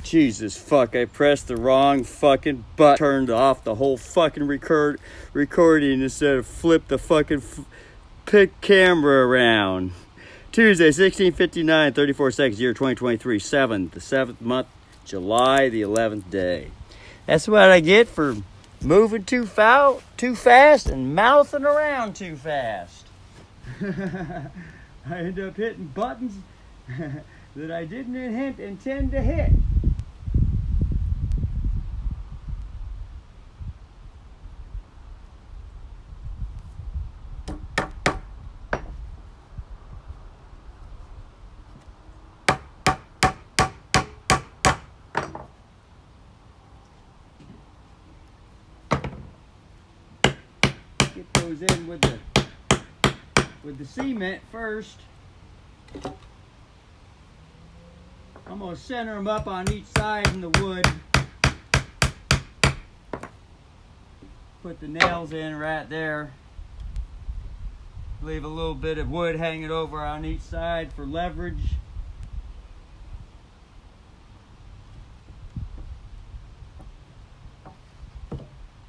Jesus fuck, I pressed the wrong fucking button. Turned off the whole fucking recording instead of flip the fucking pick camera around. Tuesday, 1659, 34 seconds, year 2023, the 7th month, July the 11th day. That's what I get for moving too fast and mouthing around too fast. I end up hitting buttons that I didn't intend to hit. Get those in with the cement first. I'm going to center them up on each side in the wood. Put the nails in right there. Leave a little bit of wood hanging over on each side for leverage.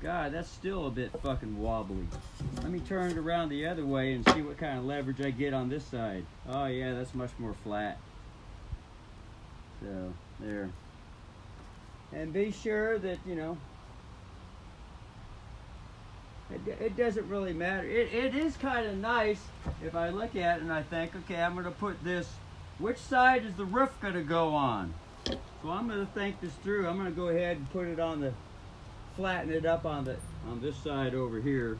God, that's still a bit fucking wobbly. Let me turn it around the other way and see what kind of leverage I get on this side. Oh yeah, that's much more flat. So, there. And be sure that, you know, it doesn't really matter. It is kind of nice if I look at it and I think, okay, I'm going to put this, which side is the roof going to go on? So I'm going to think this through. I'm going to go ahead and put it on the, flatten it up on this side over here,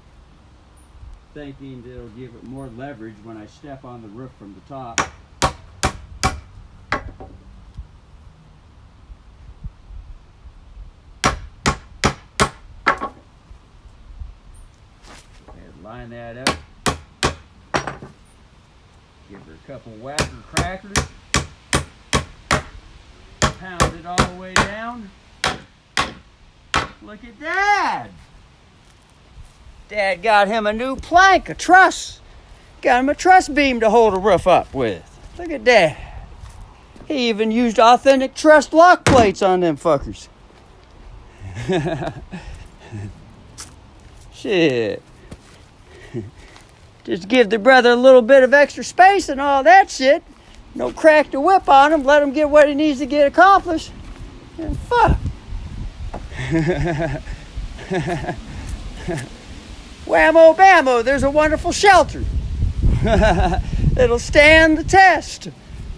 thinking that it'll give it more leverage when I step on the roof from the top. And line that up. Give her a couple whacker crackers. Pound it all the way down. Look at Dad! Dad got him a new plank, a truss. Got him a truss beam to hold a roof up with. Look at Dad. He even used authentic truss lock plates on them fuckers. Shit. Just give the brother a little bit of extra space and all that shit. No crack the whip on him. Let him get what he needs to get accomplished. And fuck. Whammo bammo, there's a wonderful shelter. It'll stand the test.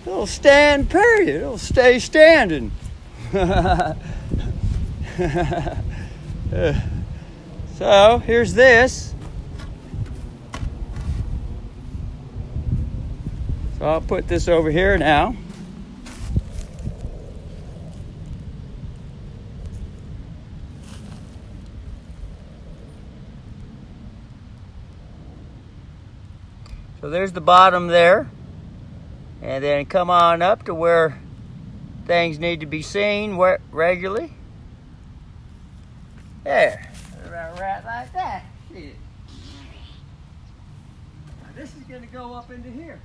It'll stand, period. It'll stay standing. So, here's this. So I'll put this over here now. So there's the bottom there, and then come on up to where things need to be seen regularly. There, right like that. Shit. Now this is going to go up into here.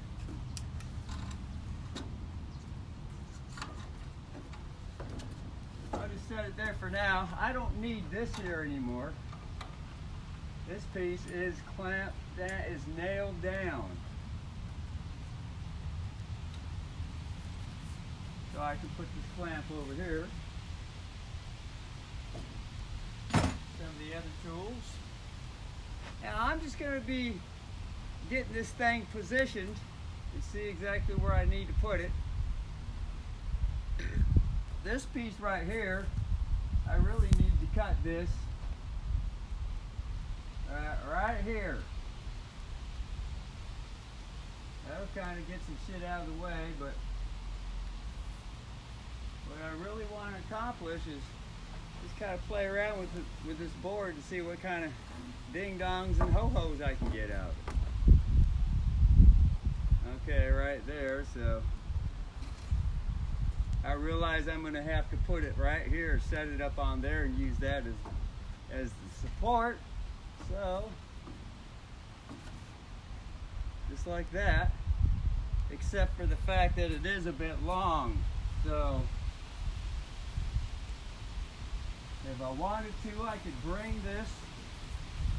I'll just set it there for now. I don't need this here anymore. This piece is clamped, that is nailed down. So I can put this clamp over here. Some of the other tools. Now I'm just going to be getting this thing positioned and see exactly where I need to put it. This piece right here, I really need to cut this. Right here. That'll kind of get some shit out of the way, but what I really want to accomplish is just kind of play around with this board and see what kind of ding-dongs and ho-hos I can get out. Okay, right there, so I realize I'm going to have to put it right here, set it up on there and use that as the support. So, just like that, except for the fact that it is a bit long. So, I wanted to, I could bring this.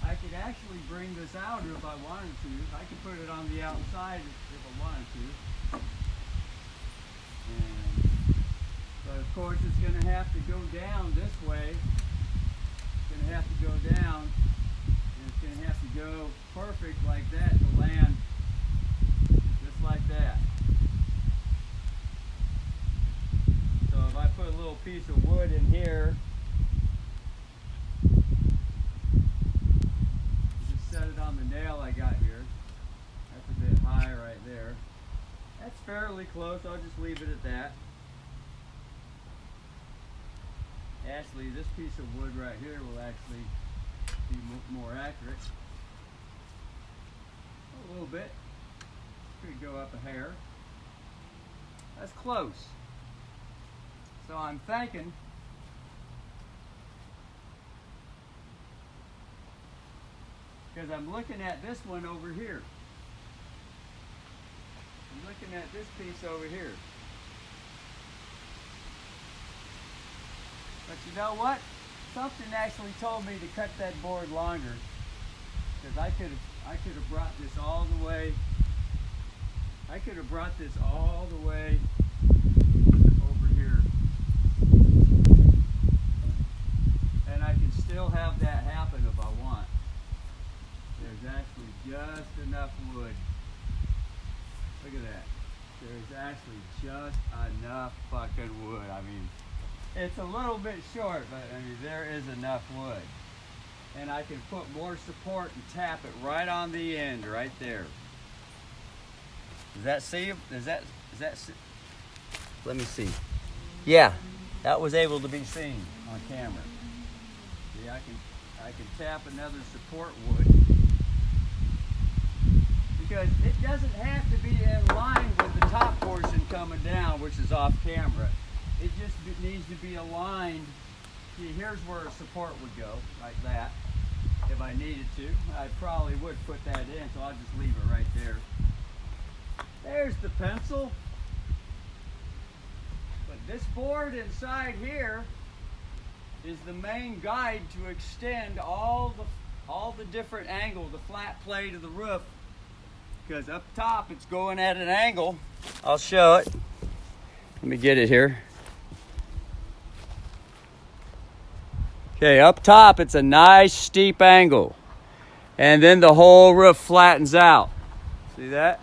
I could actually bring this outer if I wanted to. I could put it on the outside if I wanted to. And, but of course it's going to have to go down this way. It's going to have to go down. And it's going to have to go perfect like that to land just like that. So if I put a little piece of wood in here, just set it on the nail I got here. That's a bit high right there. That's fairly close. I'll just leave it at that. Actually, this piece of wood right here will actually be more accurate. A little bit. Could go up a hair. That's close. So I'm thinking because I'm looking at this one over here. I'm looking at this piece over here. But you know what? Something actually told me to cut that board longer, because I could have brought this all the way. I could have brought this all the way over here, and I can still have that happen if I want. There's actually just enough wood. Look at that. There's actually just enough fucking wood. I mean, it's a little bit short, but I mean, there is enough wood. And I can put more support and tap it right on the end, right there. Does that see? Is that see? Let me see. Yeah, that was able to be seen on camera. See, I can tap another support wood, because it doesn't have to be in line with the top portion coming down, which is off camera. It just needs to be aligned. See, here's where a support would go, like that. If I needed to, I probably would put that in, so I'll just leave it right there. There's the pencil. But this board inside here is the main guide to extend all the different angles, the flat plate of the roof. Because up top it's going at an angle. I'll show it. Let me get it here. Okay, up top it's a nice steep angle. And then the whole roof flattens out. See that?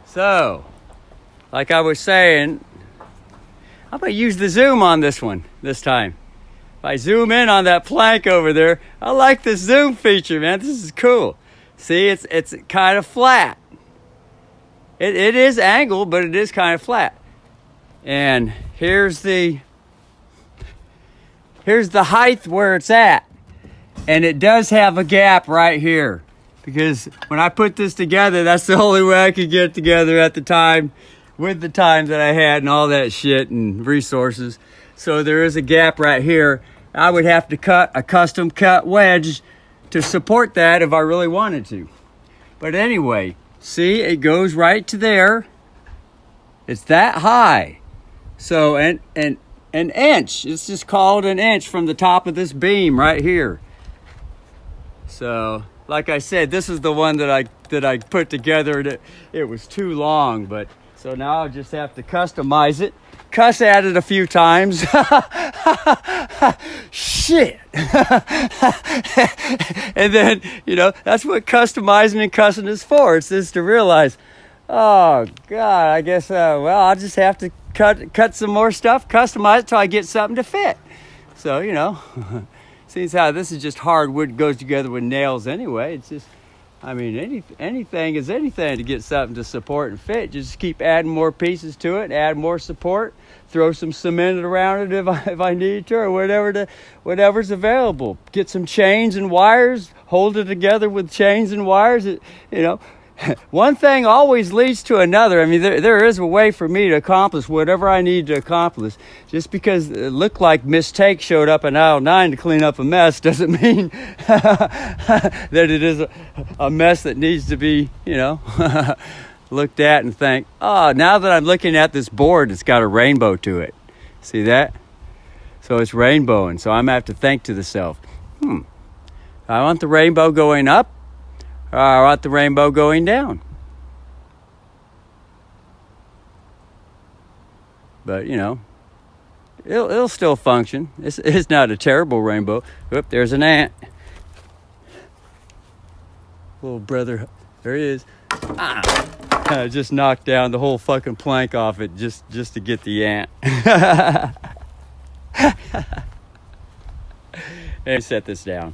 So, like I was saying, I'm going to use the zoom on this one this time. If I zoom in on that plank over there, I like this zoom feature, man. This is cool. See, it's kind of flat. It is angled, but it is kind of flat. And here's the height where it's at. And it does have a gap right here. Because when I put this together, that's the only way I could get it together at the time, with the time that I had and all that shit and resources. So there is a gap right here. I would have to cut a custom cut wedge to support that if I really wanted to. But anyway, see, it goes right to there. It's that high. So an inch, it's just called an inch from the top of this beam right here. So, like I said, this is the one that I put together. It was too long, but so now I'll just have to customize it. Cuss at it a few times. Shit. And then, that's what customizing and cussing is for. It's just to realize, oh God, I guess I'll just have to cut some more stuff, customize it till I get something to fit. So, seems how this is just hardwood, goes together with nails anyway. It's just, I mean, anything is anything to get something to support and fit. Just keep adding more pieces to it, add more support, throw some cement around it if I need to, or whatever's available. Get some chains and wires, hold it together with chains and wires. One thing always leads to another. I mean, there is a way for me to accomplish whatever I need to accomplish. Just because it looked like Miss Take showed up in aisle 9 to clean up a mess doesn't mean that it is a mess that needs to be, looked at and think, oh, now that I'm looking at this board, it's got a rainbow to it. See that? So it's rainbowing. So I'm gonna have to think to the self, I want the rainbow going up, or I want the rainbow going down. But you know, it'll still function. It's not a terrible rainbow. Oop, there's an ant. Little brother, there he is. I just knocked down the whole fucking plank off it just to get the ant. Let me set this down.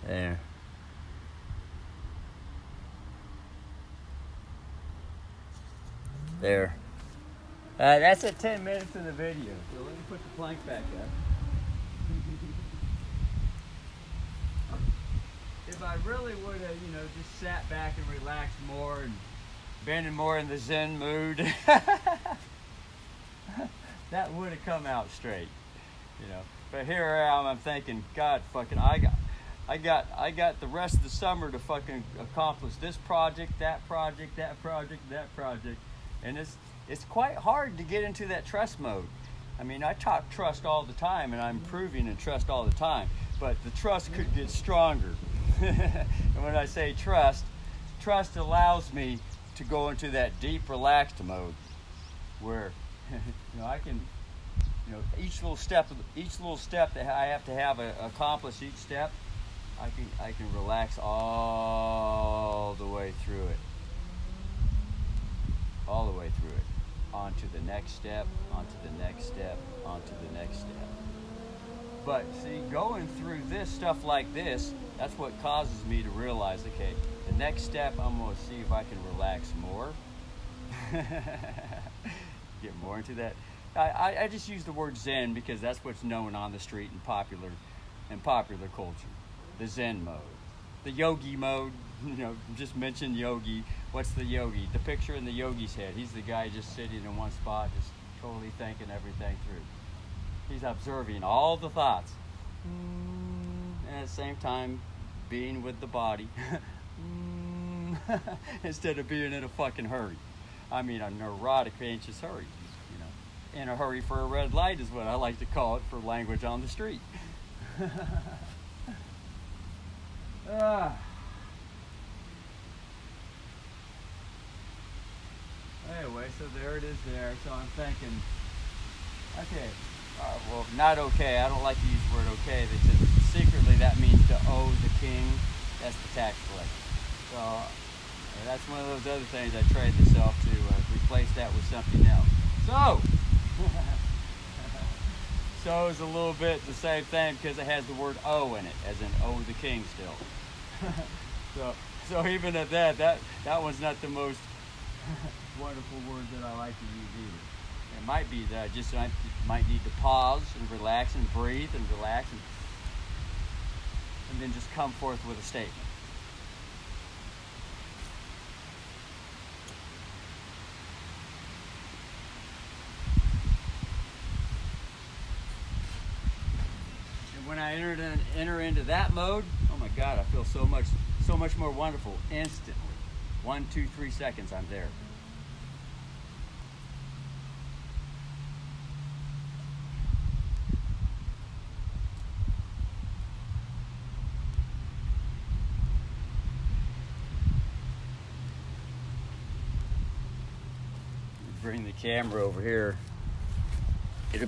There. There. That's at 10 minutes of the video, so let me put the plank back up. If I really would have, just sat back and relaxed more and been more in the Zen mood, that would have come out straight, But here I am, I'm thinking, God, fucking, I got the rest of the summer to fucking accomplish this project, that project, that project, that project, and it's quite hard to get into that trust mode. I mean, I talk trust all the time, and I'm improving in trust all the time, but the trust could get stronger. And when I say trust allows me to go into that deep, relaxed mode where, I can, each little step that I have to have accomplish each step, I can relax all the way through it. All the way through it. Onto the next step, onto the next step, onto the next step. But see, going through this stuff like this, that's what causes me to realize, okay, the next step, I'm going to see if I can relax more. Get more into that. I just use the word Zen because that's what's known on the street in popular culture. The Zen mode. The yogi mode, just mention yogi. What's the yogi? The picture in the yogi's head. He's the guy just sitting in one spot, just totally thinking everything through. He's observing all the thoughts. And at the same time, being with the body. Instead of being in a fucking hurry. I mean, a neurotic, anxious hurry. In a hurry for a red light is what I like to call it for language on the street. Anyway, so there it is there. So I'm thinking, okay, well, not okay. I don't like to use the word okay. They said secretly that means to owe the king. That's the tax collector. So that's one of those other things I trained myself to replace that with something else. So is a little bit the same thing because it has the word "owe" in it, as in "owe the king" still. So even at that one's not the most wonderful word that I like to use either. It might be that I might need to pause and relax and breathe and relax and then just come forth with a statement. When I enter into that mode, oh my God, I feel so much more wonderful instantly. 1, 2, 3 seconds, I'm there. Bring the camera over here. Get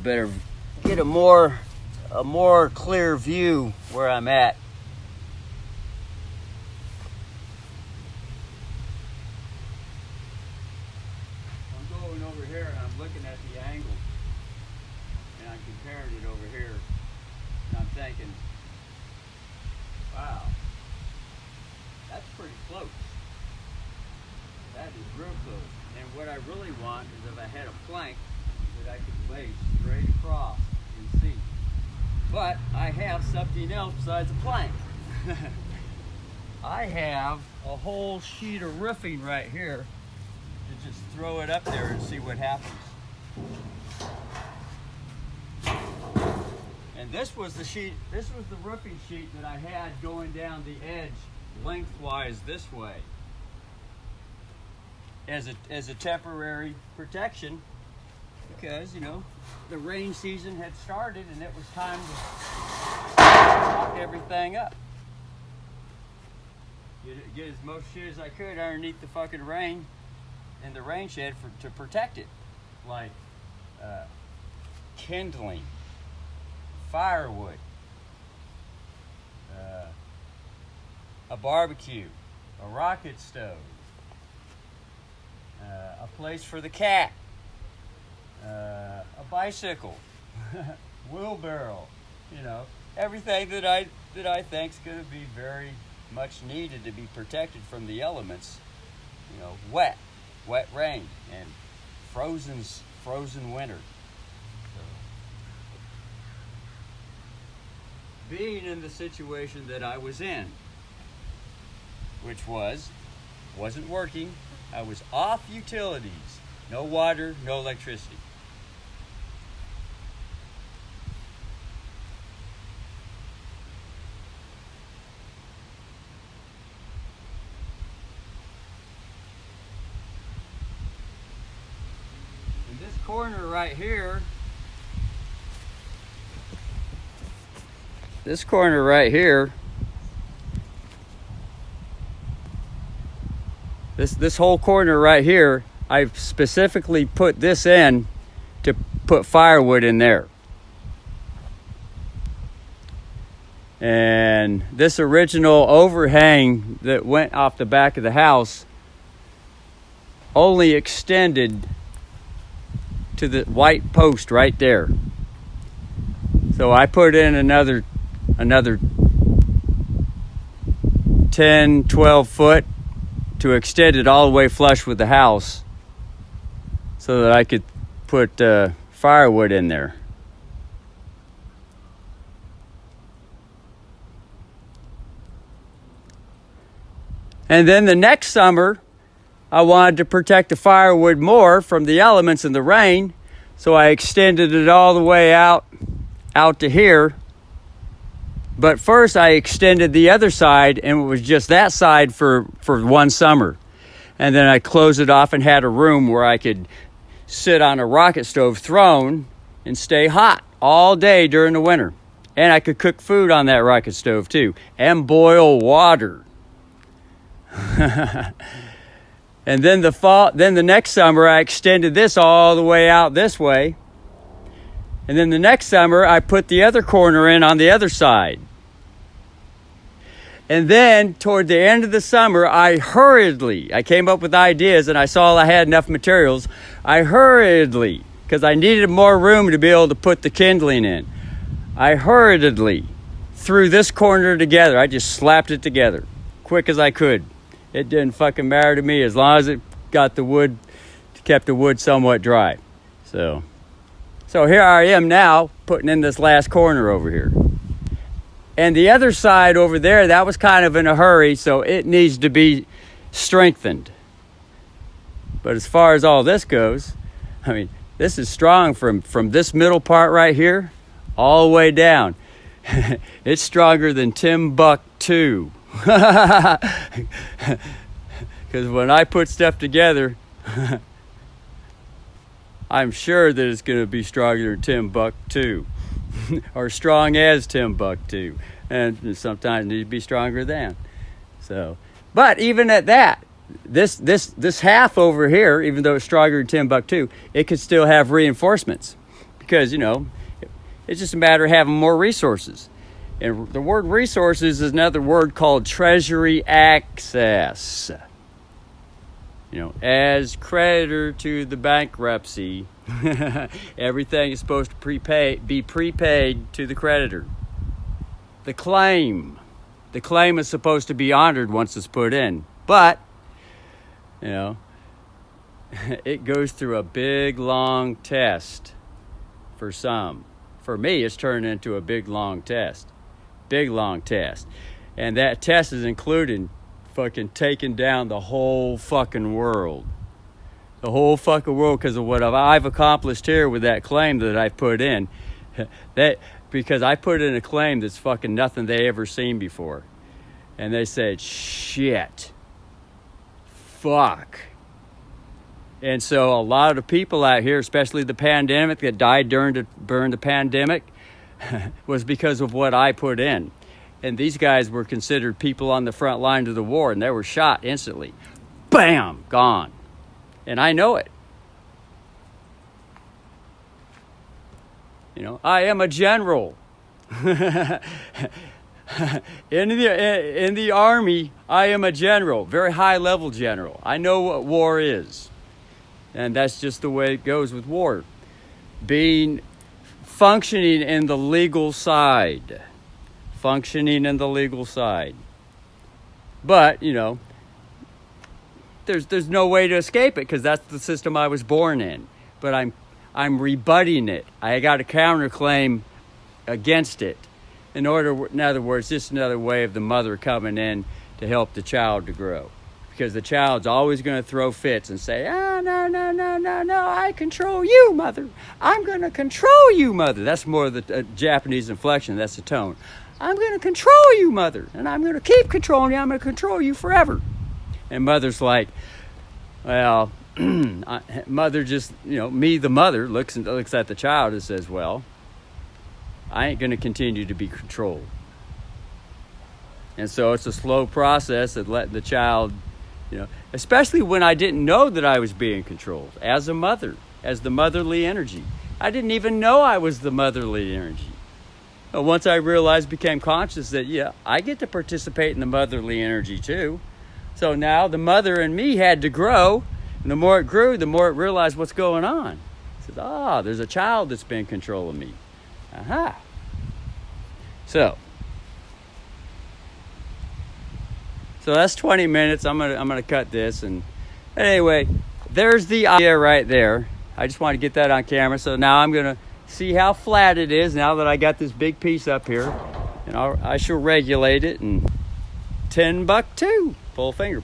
a more clear view where I'm at. I'm going over here and I'm looking at the angle and I'm comparing it over here and I'm thinking, wow, that's pretty close. That is real close. And what I really want is if I had a plank that I could lay straight across and see. But I have something else besides a plank. I have a whole sheet of roofing right here to just throw it up there and see what happens. And this was the sheet, this was the roofing sheet that I had going down the edge lengthwise this way as a temporary protection, because, you know, the rain season had started and it was time to lock everything up. Get as much shit as I could underneath the fucking rain in the rain shed to protect it, like kindling, firewood, a barbecue, a rocket stove, a place for the cat, a bicycle, wheelbarrow, you know, everything that I think is going to be very much needed to be protected from the elements, you know, wet rain and frozen winter. So, being in the situation that I was in, which wasn't working, I was off utilities, no water, no electricity. Corner right here, this corner right here, this whole corner right here, I've specifically put this in to put firewood in there. And this original overhang that went off the back of the house only extended to the white post right there. So I put in another 10, 12 foot to extend it all the way flush with the house so that I could put firewood in there. And then the next summer, I wanted to protect the firewood more from the elements and the rain, so I extended it all the way out to here. But first I extended the other side, and it was just that side for one summer. And then I closed it off and had a room where I could sit on a rocket stove throne and stay hot all day during the winter. And I could cook food on that rocket stove too, and boil water. And then the next summer, I extended this all the way out this way. And then the next summer, I put the other corner in on the other side. And then toward the end of the summer, I came up with ideas and I saw I had enough materials. I hurriedly, because I needed more room to be able to put the kindling in, I hurriedly threw this corner together. I just slapped it together, quick as I could. It didn't fucking matter to me as long as it got the wood, kept the wood somewhat dry. So here I am now putting in this last corner over here. And the other side over there, that was kind of in a hurry, so it needs to be strengthened. But as far as all this goes, I mean, this is strong from this middle part right here all the way down. It's stronger than Timbuktu. Because when I put stuff together, I'm sure that it's going to be stronger than Timbuktu, or strong as Timbuktu, and sometimes it needs to be stronger than. So, but even at that, this half over here, even though it's stronger than Timbuktu, it could still have reinforcements, because, you know, it's just a matter of having more resources. And the word resources is another word called treasury access. You know, as creditor to the bankruptcy, everything is supposed to be prepaid to the creditor. The claim is supposed to be honored once it's put in. But, you know, it goes through a big, long test for some. For me, it's turned into a big, long test. Big, long test. And that test is including fucking taking down the whole fucking world. The whole fucking world, because of what I've accomplished here with that claim that I put in. That because I put in a claim that's fucking nothing they ever seen before. And they said, shit, fuck. And so a lot of the people out here, especially the pandemic that died during the pandemic, was because of what I put in. And these guys were considered people on the front line of the war, and they were shot instantly. Bam, gone. And I know it. You know, I am a general. In the Army, I am a general, very high level general. I know what war is. And that's just the way it goes with war. Functioning in the legal side. Functioning in the legal side. But, you know, there's no way to escape it because that's the system I was born in. But I'm rebutting it. I got a counterclaim against it. In other words, just another way of the mother coming in to help the child to grow. Because the child's always going to throw fits and say, no, I control you, mother. I'm going to control you, mother. That's more of the Japanese inflection. That's the tone. I'm going to control you, mother. And I'm going to keep controlling you. I'm going to control you forever. And mother's like, well, mother just, you know, me, the mother, looks at the child and says, well, I ain't going to continue to be controlled. And so it's a slow process of letting the child, you know, especially when I didn't know that I was being controlled as a mother, as the motherly energy. I didn't even know I was the motherly energy. But once I realized, became conscious that, yeah, I get to participate in the motherly energy too. So now the mother and me had to grow. And the more it grew, the more it realized what's going on. It says, there's a child that's been controlling me. Aha. So that's 20 minutes. I'm gonna cut this. And anyway, there's the idea right there. I just want to get that on camera. So now I'm gonna see how flat it is now that I got this big piece up here. And I shall regulate it. And $10 too. Full finger.